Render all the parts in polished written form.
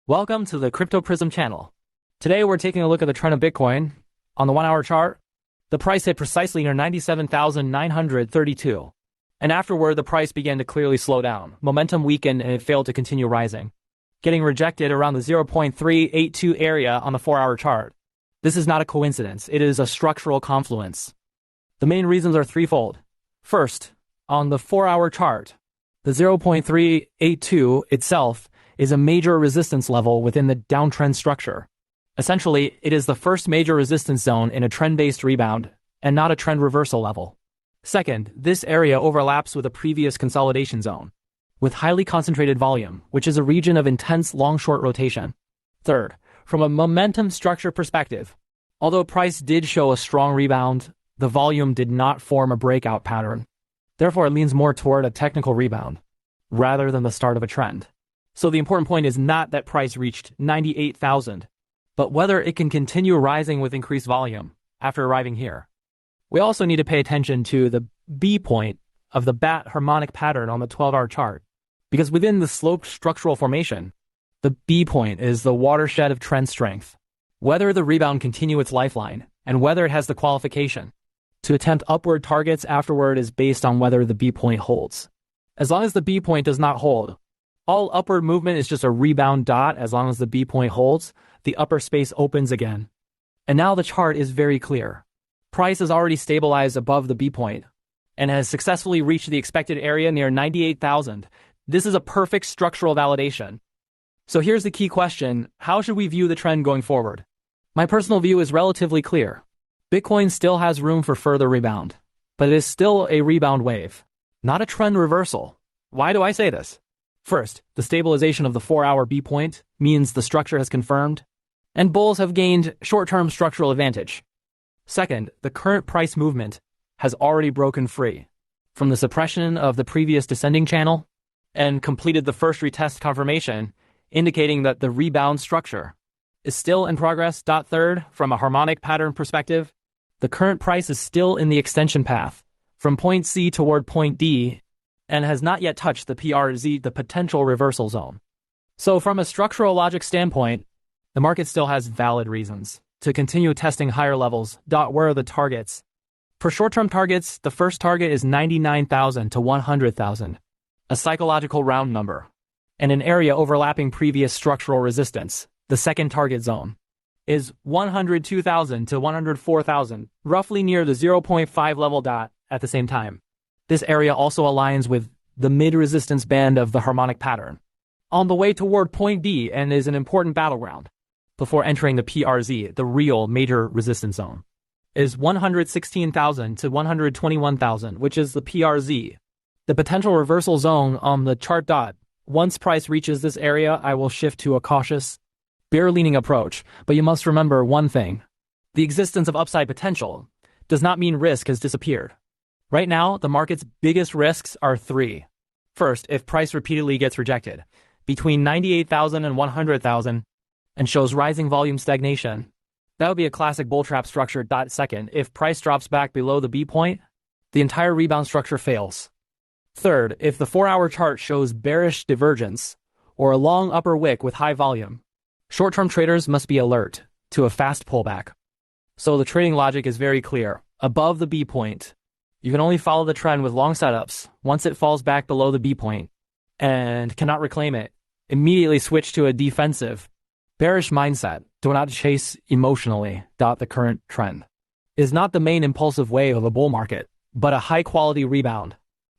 Welcome to the Crypto Prism channel. Today we're taking a look at the trend of Bitcoin. On the 1 hour chart, the price hit precisely near 97,932. And afterward, the price began to clearly slow down. Momentum weakened and it failed to continue rising, getting rejected around the 0.382 area on the 4 hour chart. This is not a coincidence. It is a structural confluence. The main reasons are threefold. First, on the 4 hour chart, the 0.382 itself is a major resistance level within the downtrend structure. Essentially, it is the first major resistance zone in a trend-based rebound and not a trend reversal level. Second, this area overlaps with a previous consolidation zone with highly concentrated volume, which is a region of intense long-short rotation. Third, from a momentum structure perspective, although price did show a strong rebound, the volume did not form a breakout pattern. Therefore, it leans more toward a technical rebound rather than the start of a trend. So the important point is not that price reached 98,000, but whether it can continue rising with increased volume after arriving here. We also need to pay attention to the B point of the bat harmonic pattern on the 12-hour chart, because within the sloped structural formation, the B point is the watershed of trend strength. Whether the rebound continue its lifeline and whether it has the qualification to attempt upward targets afterward is based on whether the B point holds. As long as the B point does not hold, all upward movement is just a rebound dot. As long as the B point holds, the upper space opens again. And now the chart is very clear. Price has already stabilized above the B point and has successfully reached the expected area near 98,000. This is a perfect structural validation. So here's the key question. How should we view the trend going forward? My personal view is relatively clear. Bitcoin still has room for further rebound, but it is still a rebound wave, not a trend reversal. Why do I say this? First, the stabilization of the 4-hour B point means the structure has confirmed, and bulls have gained short-term structural advantage. Second, the current price movement has already broken free from the suppression of the previous descending channel and completed the first retest confirmation, indicating that the rebound structure is still in progress. Third, from a harmonic pattern perspective, the current price is still in the extension path from point C toward point D and has not yet touched the PRZ, the potential reversal zone. So from a structural logic standpoint, the market still has valid reasons to continue testing higher levels. Where are the targets? For short-term targets, the first target is 99,000 to 100,000, a psychological round number, and an area overlapping previous structural resistance. The second target zone is 102,000 to 104,000, roughly near the 0.5 level dot at the same time. This area also aligns with the mid-resistance band of the harmonic pattern on the way toward point D and is an important battleground before entering the PRZ, the real major resistance zone, is 116,000 to 121,000, which is the PRZ, the potential reversal zone on the chart dot. Once price reaches this area, I will shift to a cautious, bear-leaning approach, but you must remember one thing. The existence of upside potential does not mean risk has disappeared. Right now, the market's biggest risks are three. First, if price repeatedly gets rejected between 98,000 and 100,000 and shows rising volume stagnation, that would be a classic bull trap structure. Second, if price drops back below the B point, the entire rebound structure fails. Third, if the 4-hour chart shows bearish divergence or a long upper wick with high volume, short-term traders must be alert to a fast pullback. So the trading logic is very clear. Above the B point, you can only follow the trend with long setups. Once it falls back below the B point and cannot reclaim it, immediately switch to a defensive, bearish mindset. Do not chase emotionally. The current trend is not the main impulsive wave of a bull market, but a high-quality rebound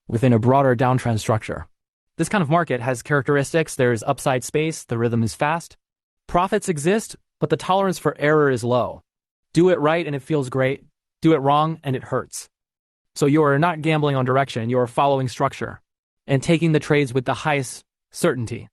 within a broader downtrend structure. This kind of market has characteristics. There's upside space. The rhythm is fast. Profits exist, but the tolerance for error is low. Do it right and it feels great. Do it wrong and it hurts. So you are not gambling on direction, you are following structure and taking the trades with the highest certainty.